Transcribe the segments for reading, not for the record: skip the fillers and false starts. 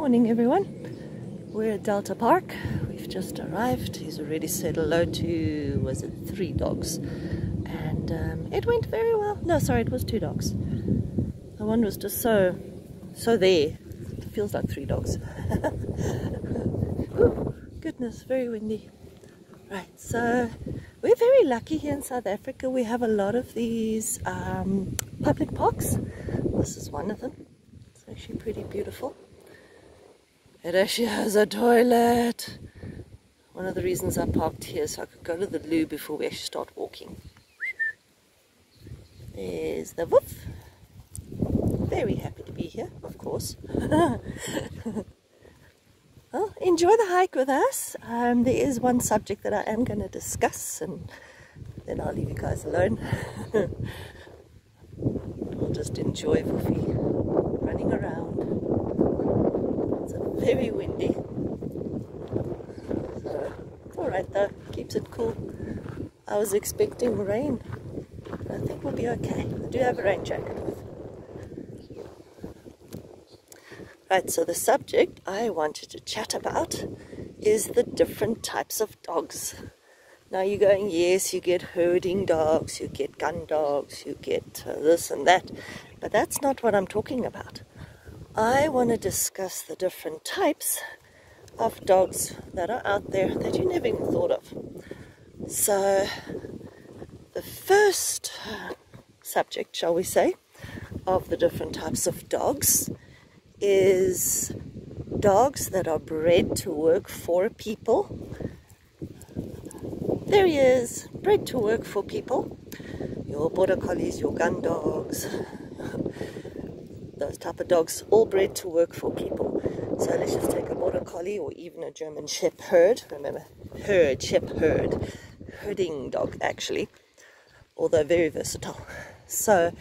Morning everyone. We're at Delta Park. We've just arrived. He's already said hello to, was it 3 dogs? And it went very well. No, sorry, it was 2 dogs. The one was just so there. It feels like 3 dogs. Ooh, goodness, very windy. Right, so we're very lucky here in South Africa. We have a lot of these public parks. This is one of them. It's actually pretty beautiful. It actually has a toilet. One of the reasons I parked here so I could go to the loo before we actually start walking. There's the woof. Very happy to be here, of course. Well, enjoy the hike with us. There is one subject that I am going to discuss, and then I'll leave you guys alone. We'll just enjoy Woofy running around. It's very windy. So, it's alright though, keeps it cool. I was expecting rain, but I think we'll be okay. I do have a rain jacket with. Right, so the subject I wanted to chat about is the different types of dogs. Now you're going, yes, you get herding dogs, you get gun dogs, you get this and that, but that's not what I'm talking about. I want to discuss the different types of dogs that are out there that you never even thought of. So the first subject, shall we say, of the different types of dogs is dogs that are bred to work for people. There he is, bred to work for people. Your border collies, your gun dogs, those type of dogs, all bred to work for people. So let's just take a border collie or even a German shepherd. Remember, shepherd, herding dog actually, although very versatile. So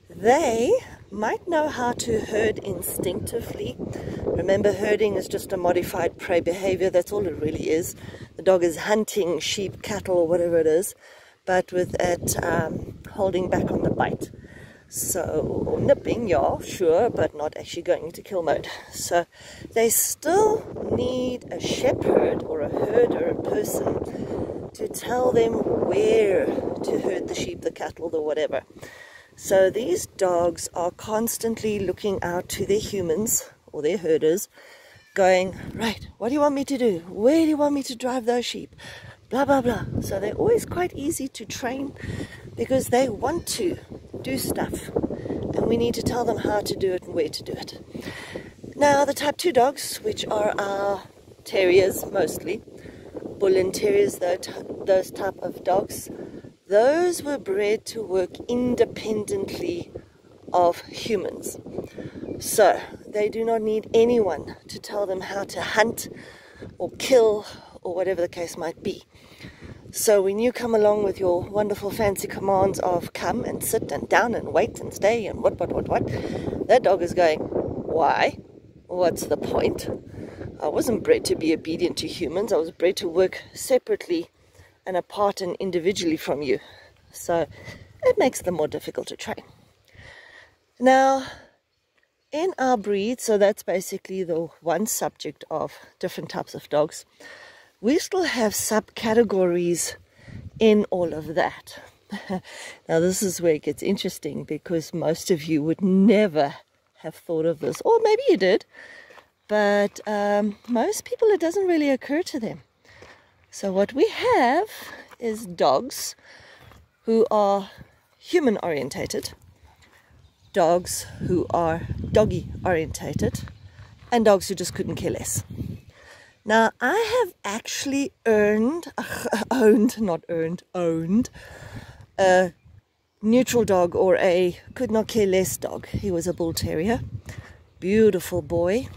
they might know how to herd instinctively. Remember, herding is just a modified prey behavior. That's all it really is. The dog is hunting sheep, cattle, or whatever it is, but with it holding back on the bite. So, or nipping, yeah, sure, but not actually going into kill mode. So they still need a shepherd or a herder, a person, to tell them where to herd the sheep, the cattle, the whatever. So these dogs are constantly looking out to their humans or their herders, going, right, what do you want me to do? Where do you want me to drive those sheep? Blah, blah, blah. So they're always quite easy to train because they want to do stuff. And we need to tell them how to do it and where to do it. Now, the type 2 dogs, which are our terriers mostly, bull and terriers, those type of dogs, those were bred to work independently of humans. So they do not need anyone to tell them how to hunt or kill or whatever the case might be. So when you come along with your wonderful fancy commands of come and sit and down and wait and stay and what, that dog is going, why? What's the point? I wasn't bred to be obedient to humans. I was bred to work separately and apart and individually from you. So it makes them more difficult to train. Now, in our breed, so that's basically the one subject of different types of dogs, we still have subcategories in all of that. Now this is where it gets interesting because most of you would never have thought of this, or maybe you did, but most people it doesn't really occur to them. So what we have is dogs who are human orientated, dogs who are doggy orientated, and dogs who just couldn't care less. Now I have actually owned a neutral dog, or a could not care less dog. He was a bull terrier, beautiful boy.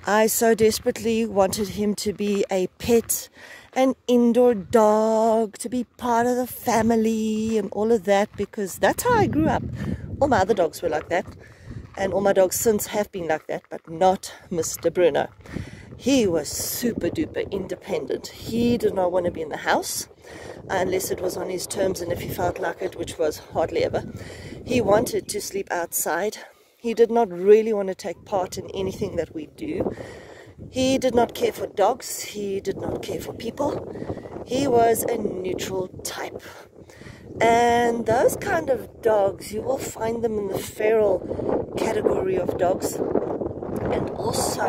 I so desperately wanted him to be a pet, an indoor dog, to be part of the family and all of that, because that's how I grew up. All my other dogs were like that, and all my dogs since have been like that, but not Mr. Bruno. He was super duper independent. He did not want to be in the house unless it was on his terms, and if he felt like it, which was hardly ever. He wanted to sleep outside. He did not really want to take part in anything that we do. He did not care for dogs. He did not care for people. He was a neutral type. And those kind of dogs, you will find them in the feral category of dogs. And also,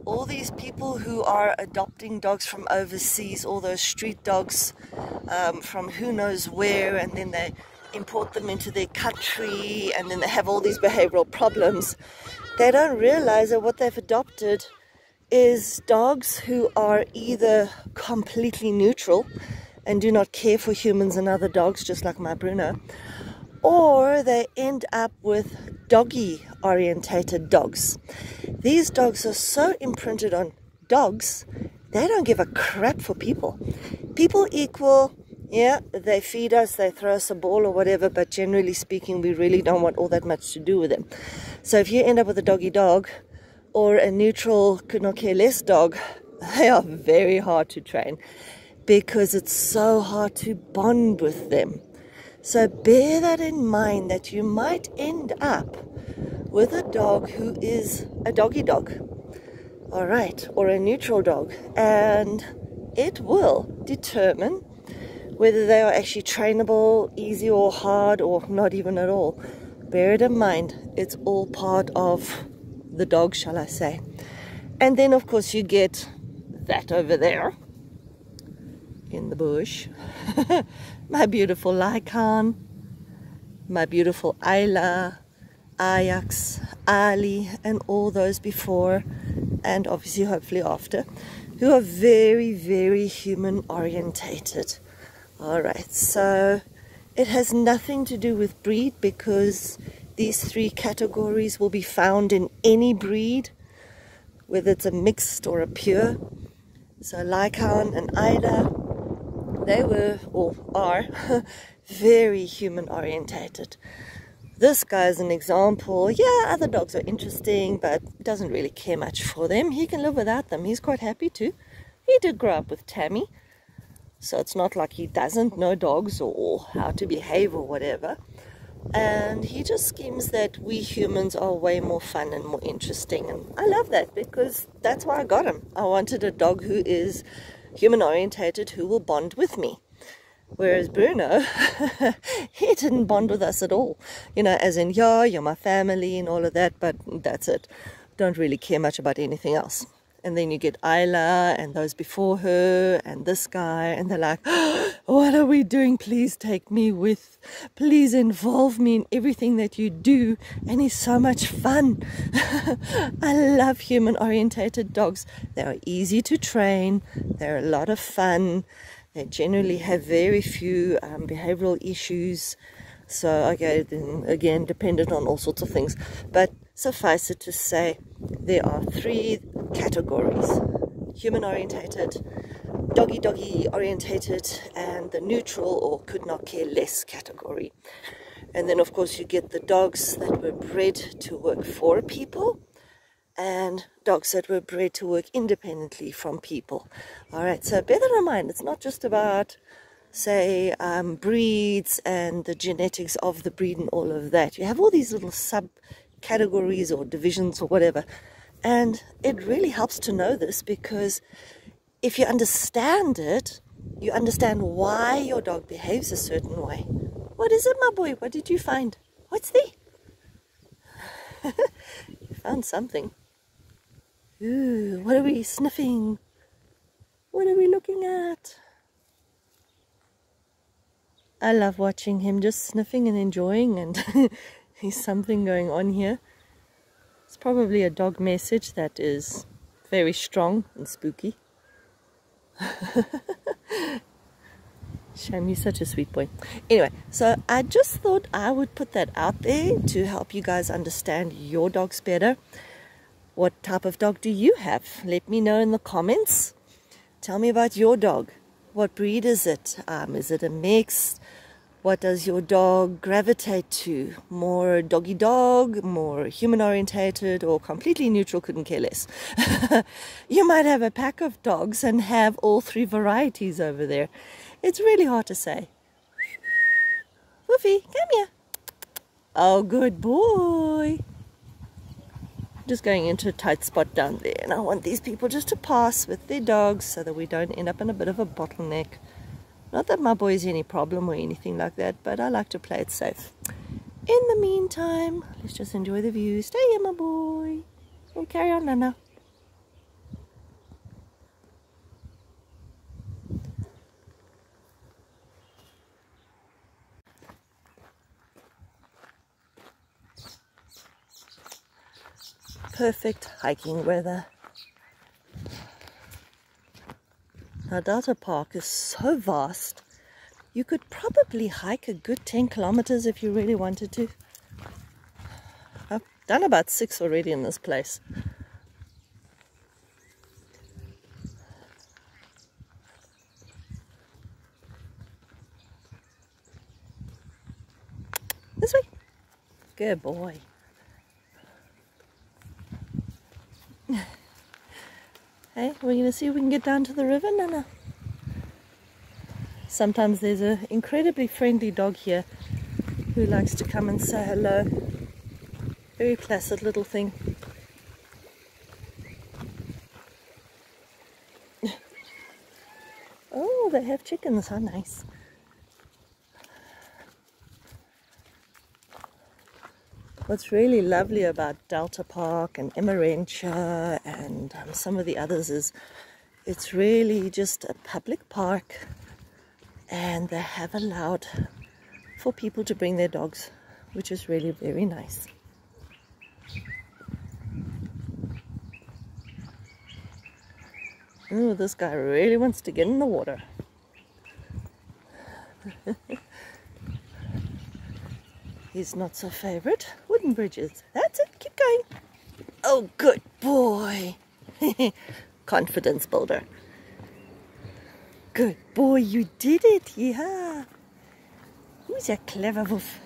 all these people who are adopting dogs from overseas, all those street dogs from who knows where, and then they import them into their country, and then they have all these behavioral problems. They don't realize that what they've adopted is dogs who are either completely neutral and do not care for humans and other dogs, just like my Bruno, or they end up with doggy orientated dogs. These dogs are so imprinted on dogs, they don't give a crap for people. People equal, yeah, they feed us, they throw us a ball or whatever, but generally speaking, we really don't want all that much to do with them. So if you end up with a doggy dog or a neutral, could not care less dog, they are very hard to train because it's so hard to bond with them. So bear that in mind, that you might end up with a dog who is a doggy dog, all right, or a neutral dog, and it will determine whether they are actually trainable, easy or hard, or not even at all. Bear it in mind, it's all part of the dog, shall I say. And then of course you get that over there in the bush. My beautiful Lycan, my beautiful Isla, Ajax, Ali, and all those before, and obviously hopefully after, who are very, very human orientated. Alright, so it has nothing to do with breed, because these three categories will be found in any breed, whether it's a mixed or a pure. So Lycan and Ida, they were, or are, very human orientated. This guy is an example. Yeah, other dogs are interesting, but doesn't really care much for them. He can live without them. He's quite happy too. He did grow up with Tammy, so it's not like he doesn't know dogs or how to behave or whatever. And he just schemes that we humans are way more fun and more interesting. And I love that, because that's why I got him. I wanted a dog who is human orientated, who will bond with me. Whereas Bruno, he didn't bond with us at all. You know, as in, yeah, you're my family and all of that, but that's it. Don't really care much about anything else. And then you get Isla and those before her and this guy, and they're like, oh, what are we doing? Please take me with. Please involve me in everything that you do. And he's so much fun. I love human orientated dogs. They are easy to train. They're a lot of fun. They generally have very few behavioral issues. So, okay, then again, dependent on all sorts of things. But suffice it to say, there are three categories: human orientated, doggy orientated, and the neutral or could not care less category. And then of course you get the dogs that were bred to work for people, and dogs that were bred to work independently from people. All right, so bear that in mind. It's not just about, say, breeds and the genetics of the breed and all of that. You have all these little subcategories or divisions or whatever. And it really helps to know this, because if you understand it, you understand why your dog behaves a certain way. What is it, my boy? What did you find? What's there? You found something. Ooh, what are we sniffing? What are we looking at? I love watching him just sniffing and enjoying, and there's something going on here. It's probably a dog message that is very strong and spooky. Shame, he's such a sweet boy. Anyway, so I just thought I would put that out there to help you guys understand your dogs better. What type of dog do you have? Let me know in the comments. Tell me about your dog. What breed is it? Is it a mix? What does your dog gravitate to? More doggy dog, more human orientated, or completely neutral, couldn't care less? You might have a pack of dogs and have all three varieties over there. It's really hard to say. Woofy, come here. Oh, good boy. just going into a tight spot down there, and I want these people just to pass with their dogs so that we don't end up in a bit of a bottleneck. Not that my boy is any problem or anything like that, but I like to play it safe. In the meantime, let's just enjoy the view. Stay here, my boy. And carry on, Nana. Perfect hiking weather. Now, Delta Park is so vast. You could probably hike a good 10 kilometers if you really wanted to. I've done about 6 already in this place. This way. Good boy. Hey, we're going to see if we can get down to the river, Nana. Sometimes there's an incredibly friendly dog here who likes to come and say hello. Very placid little thing. Oh, they have chickens. How nice. What's really lovely about Delta Park and Emmarentia and some of the others is it's really just a public park, and they have allowed for people to bring their dogs, which is really very nice. Oh, this guy really wants to get in the water. His not so favorite wooden bridges. That's it, keep going. Oh, good boy. Confidence builder. Good boy, you did it, yeah. Who's a clever wolf?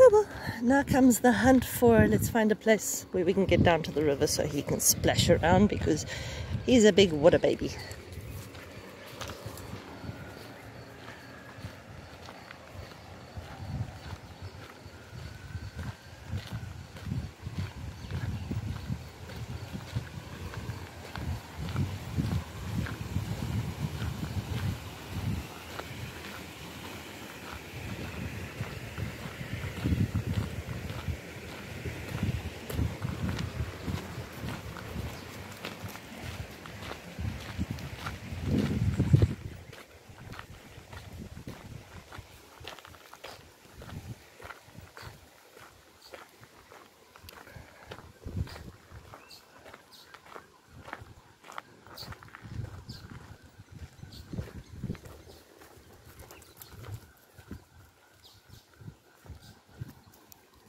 Oh well, now comes the hunt for, let's find a place where we can get down to the river so he can splash around, because he's a big water baby.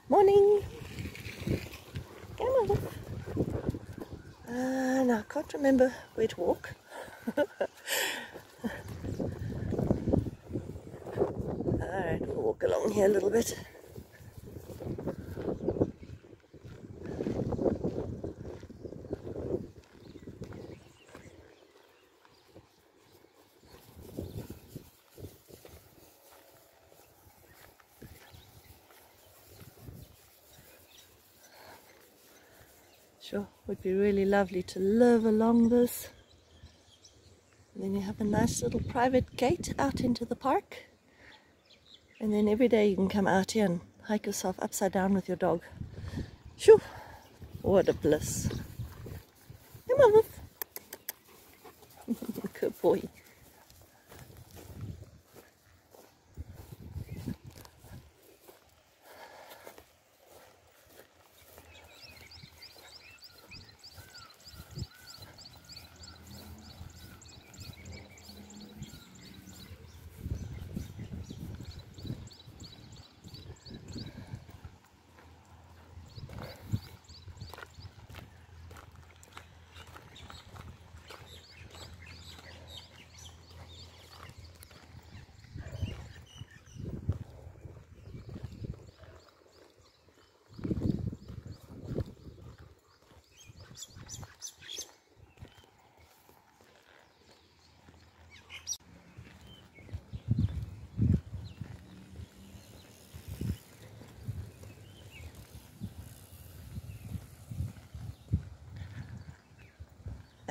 Morning. Come on. No, I can't remember where to walk. Alright, we'll walk along here a little bit. Sure, would be really lovely to live along this. And then you have a nice little private gate out into the park. And then every day you can come out here and hike yourself upside down with your dog. Shoo! What a bliss. Come on, Wolf. Good boy.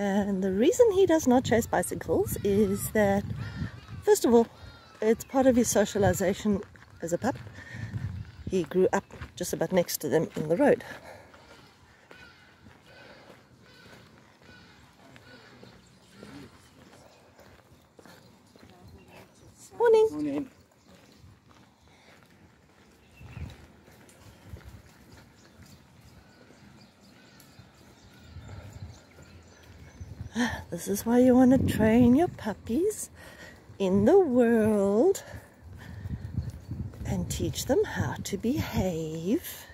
And the reason he does not chase bicycles is that, first of all, it's part of his socialization as a pup. He grew up just about next to them in the road. Morning. Morning. This is why you want to train your puppies in the world and teach them how to behave.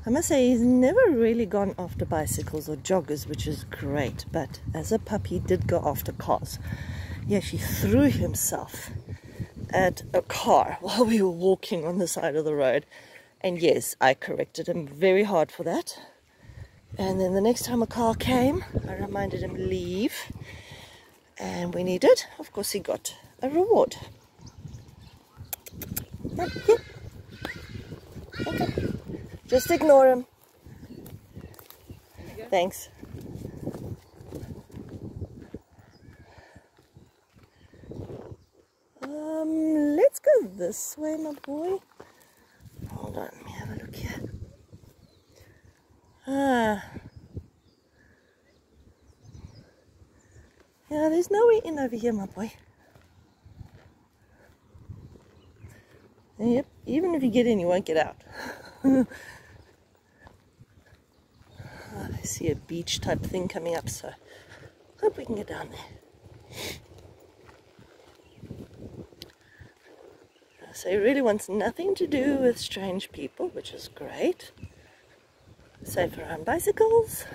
I must say he's never really gone after bicycles or joggers, which is great, but as a pup he did go after cars. He actually threw himself at a car while we were walking on the side of the road, and yes, I corrected him very hard for that. And then the next time a car came, I reminded him leave, and when he did, of course he got a reward. Okay. Just ignore him. Thanks. Let's go this way, my boy. Hold on, let me have a look here. Yeah, there's no way in over here, my boy. Yep, even if you get in, you won't get out. I see a beach type thing coming up, so hope we can get down there. So he really wants nothing to do with strange people, which is great. Safe around bicycles.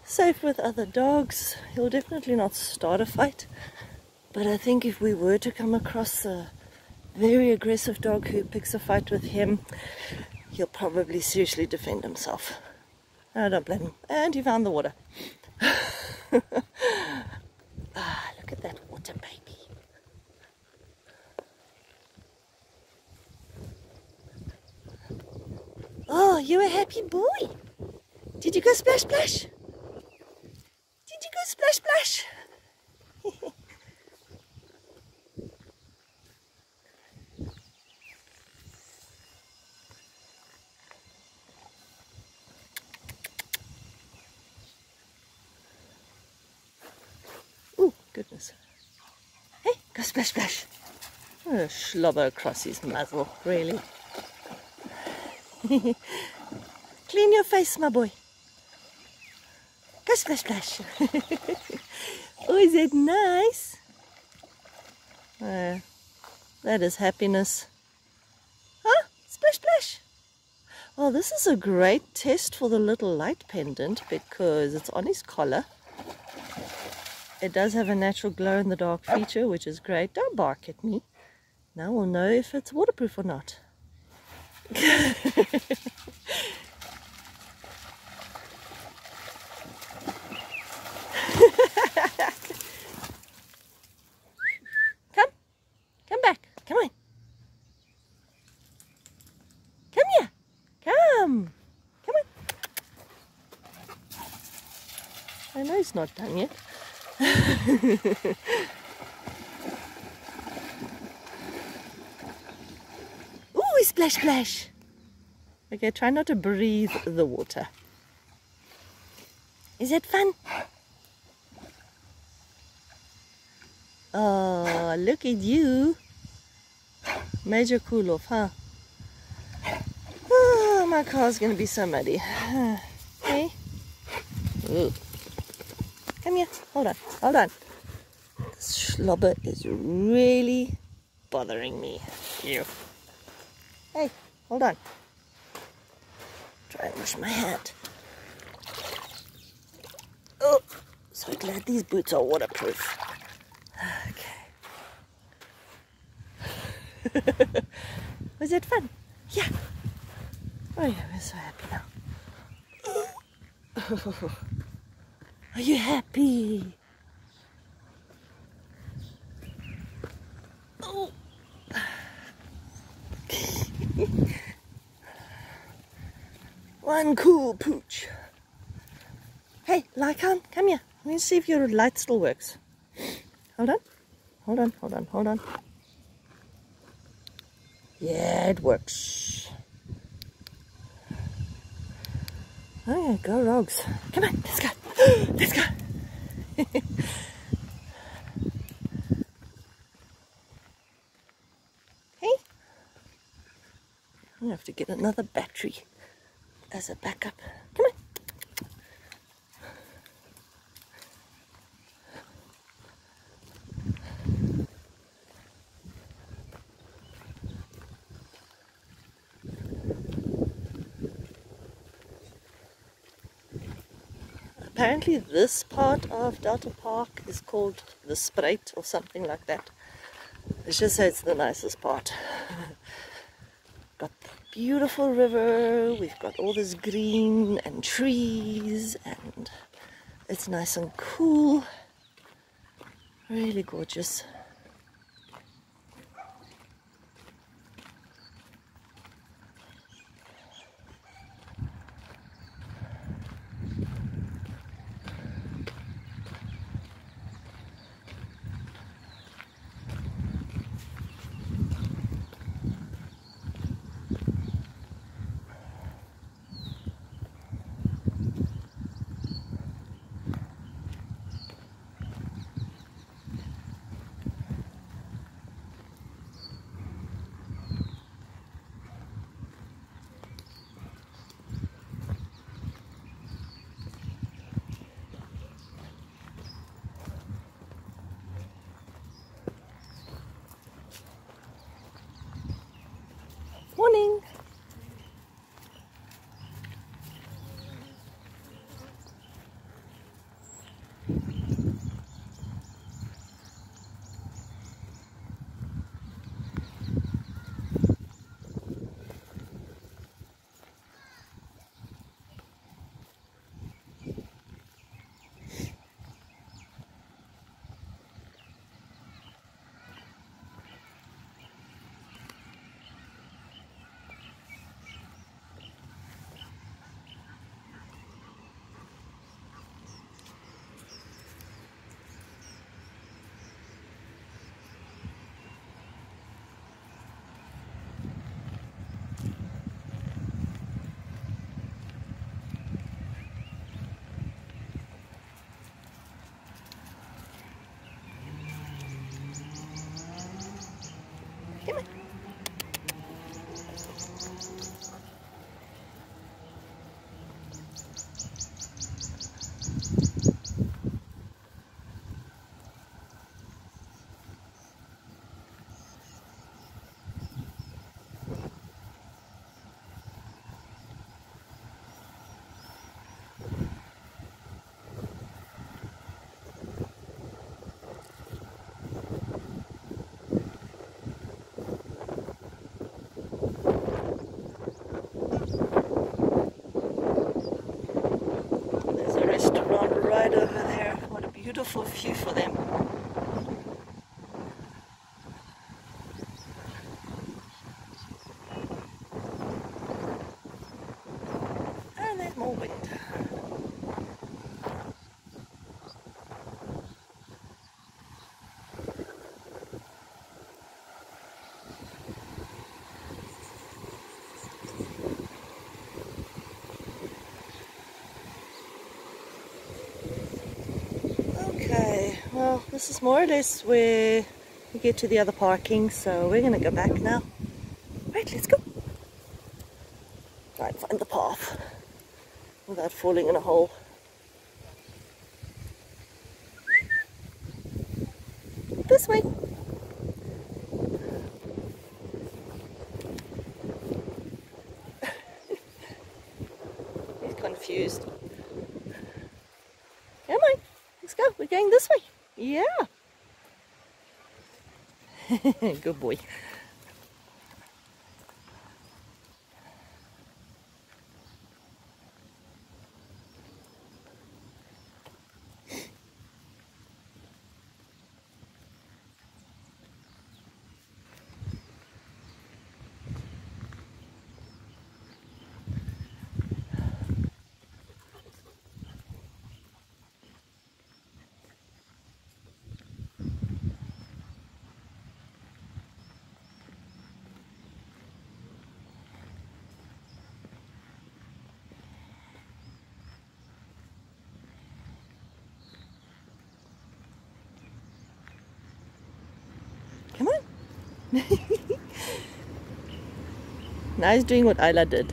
Safe with other dogs. He'll definitely not start a fight, but I think if we were to come across a very aggressive dog who picks a fight with him, he'll probably seriously defend himself. I don't blame him. And he found the water. Look at that water, baby. Oh, you're a happy boy. Did you go splash splash? Did you go splash splash? Oh, goodness. Hey, go splash splash. Oh, slobber across his muzzle, really. Clean your face, my boy. Go splash splash. Oh, is it nice? That is happiness. Huh? Splash splash. Well, this is a great test for the little light pendant because it's on his collar. It does have a natural glow in the dark feature, which is great. Don't bark at me. Now we'll know if it's waterproof or not. Come back. Come on. Come here. Come on. I know he's not done yet. Ooh, splash splash. Okay, try not to breathe the water. Is it fun? Oh, look at you. Major cool off, huh? Oh, my car's gonna be so muddy. Hey? Ooh. Come here. Hold on. This slobber is really bothering me. You. Hey, hold on. Try and wash my hat. Oh, so glad these boots are waterproof. Okay. Was it fun? Yeah. Oh yeah, we're so happy now. Are you happy? Oh. one cool pooch. Hey, Lycan, come here. Let me see if your light still works. Hold on. Hold on, hold on, hold on. Yeah, it works. Okay, go Rogues. Come on, let's go. Let's go. Hey. I'm going to have to get another battery as a backup. Come on. Apparently this part of Delta Park is called the Spruit or something like that. Let's just say it's the nicest part. Got the beautiful river, we've got all this green and trees, and it's nice and cool. Really gorgeous. Morning! Come on. There's a restaurant right over there. What a beautiful view for them. And there's more wind. Okay, well, this is more or less where we get to the other parking, so we're going to go back now. Right, let's go. Try and find the path without falling in a hole. This way. He's confused. Come on, let's go. We're going this way. Yeah. Good boy. Now he's doing what Isla did.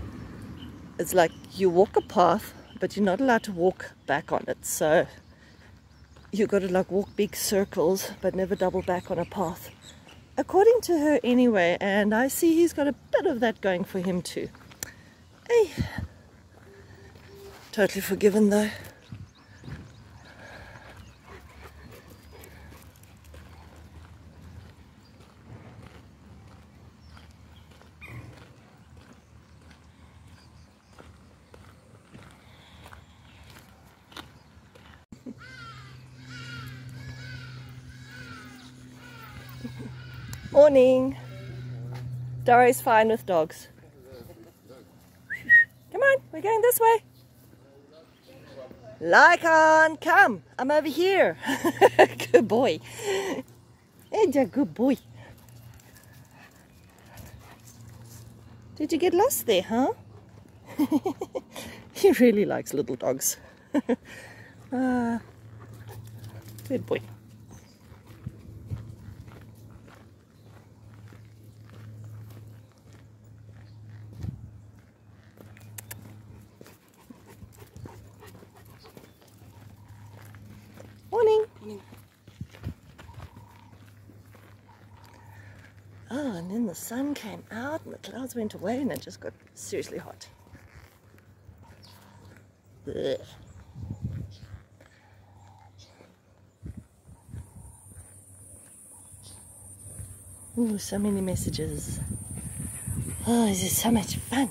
It's like you walk a path, but you're not allowed to walk back on it. So you got to like walk big circles, but never double back on a path. According to her anyway, and I see he's got a bit of that going for him too. Hey, totally forgiven though. Morning. Dory's fine with dogs. Come on, we're going this way. Lycan, come. I'm over here. Good boy. He's a good boy. Did you get lost there, huh? He really likes little dogs. Good boy. Morning. Morning. Oh, and then the sun came out and the clouds went away and it just got seriously hot. Ugh. Ooh, so many messages. Oh, this is so much fun.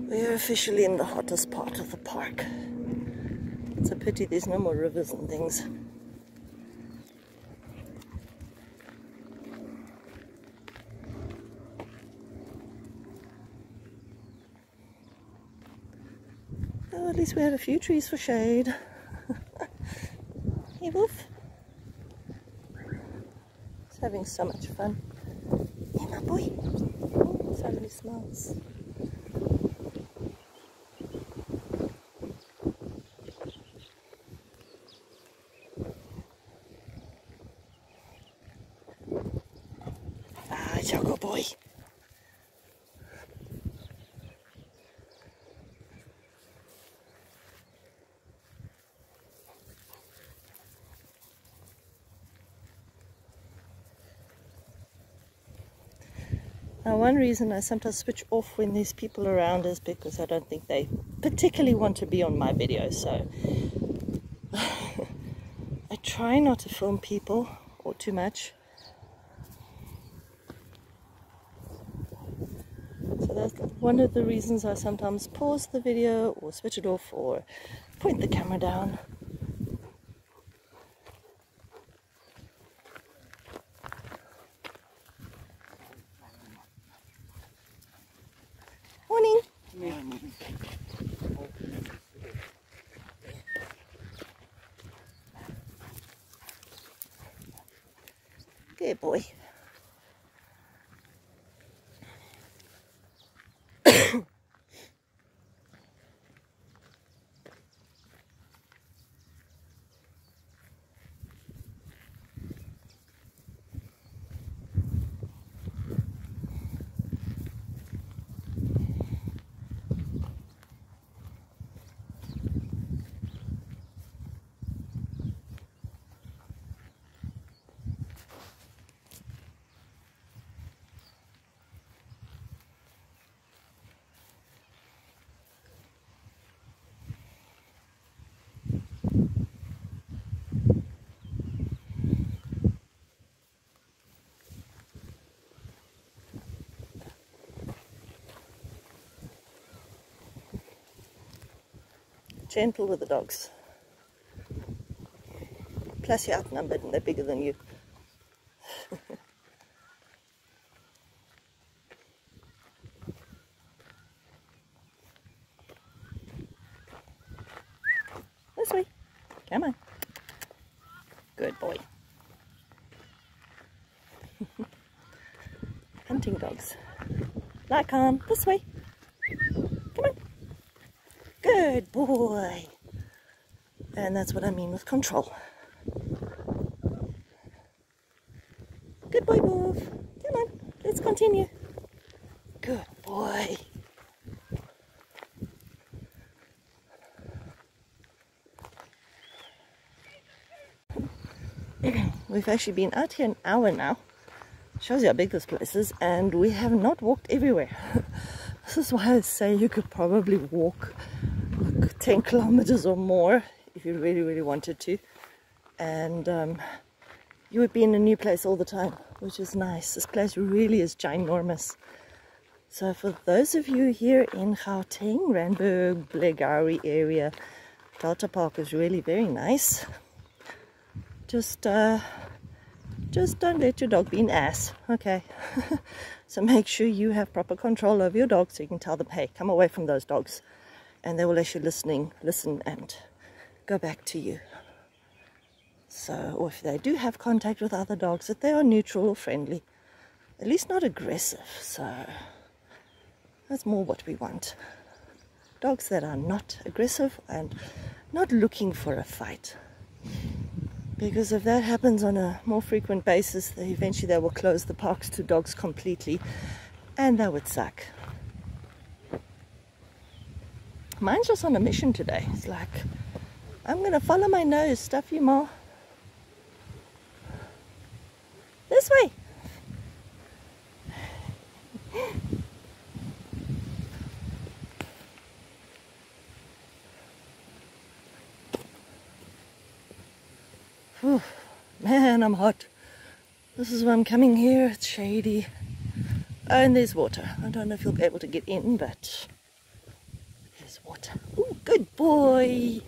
We're officially in the hottest part of the park. It's a pity there's no more rivers and things. Oh, at least we have a few trees for shade. Hey, Wolf. He's having so much fun. Hey, my boy. Oh, so many smells. Ah, Choco boy. Now, one reason I sometimes switch off when there's people around is because I don't think they particularly want to be on my video. So I try not to film people or too much. So that's one of the reasons I sometimes pause the video or switch it off or point the camera down. Morning. Good boy. Gentle with the dogs. Plus you're outnumbered and they're bigger than you. This way. Come on. Good boy. Hunting dogs. Lycan, this way. Come on. Good boy. And that's what I mean with control. Good boy, Wolf. Come on, let's continue. Good boy. We've actually been out here an hour now. Shows you how big this place is, and we have not walked everywhere. This is why I say you could probably walk like 10 kilometers or more if you really wanted to, and you would be in a new place all the time, which is nice. This place really is ginormous. So for those of you here in Gauteng, Randburg, Blegawi area, Delta Park is really very nice. Just don't let your dog be an ass, okay? So make sure you have proper control over your dog, so you can tell them, hey, come away from those dogs, and they will actually listen and go back to you. So, or if they do have contact with other dogs, that they are neutral or friendly, at least not aggressive. So that's more what we want. Dogs that are not aggressive and not looking for a fight. Because if that happens on a more frequent basis, then eventually they will close the parks to dogs completely, and that would suck. Mine's just on a mission today. It's like, I'm going to follow my nose, stuff you more. This way. Whew, man, I'm hot. This is why I'm coming here. It's shady. Oh, and there's water. I don't know if you'll be able to get in, but there's water. Ooh, good boy.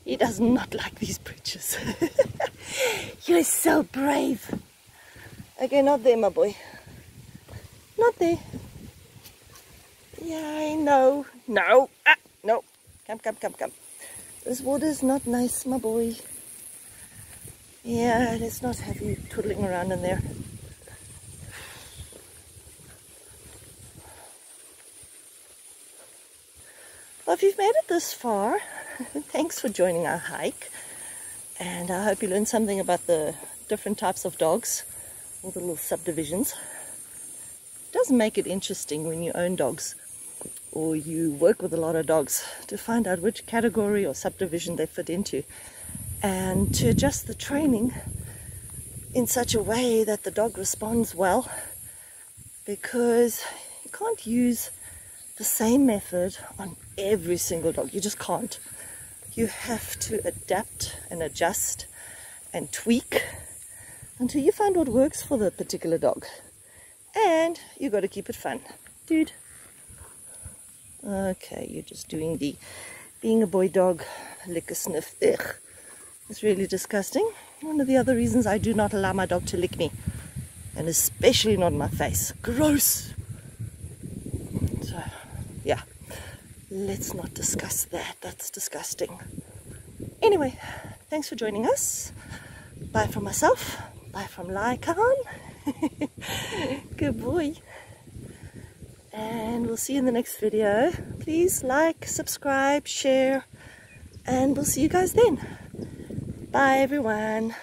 He does not like these bridges. You're so brave. Okay, not there, my boy. Not there. Yeah, I know. No. Ah, no. Come. This water's not nice, my boy. Yeah, let's not have you twiddling around in there. Well, if you've made it this far, thanks for joining our hike. And I hope you learned something about the different types of dogs, all the little subdivisions. It does make it interesting when you own dogs or you work with a lot of dogs to find out which category or subdivision they fit into, and to adjust the training in such a way that the dog responds well, because you can't use the same method on every single dog. You just can't. You have to adapt and adjust and tweak until you find what works for the particular dog. And you got to keep it fun, dude. Okay, you're just doing the being a boy dog lick a sniff. Ugh. It's really disgusting. One of the other reasons I do not allow my dog to lick me, and especially not my face. Gross. So, yeah, let's not discuss that. That's disgusting. Anyway, thanks for joining us. Bye from myself. Bye from Lycan. Good boy. And we'll see you in the next video. Please like, subscribe, share, and we'll see you guys then. Bye everyone.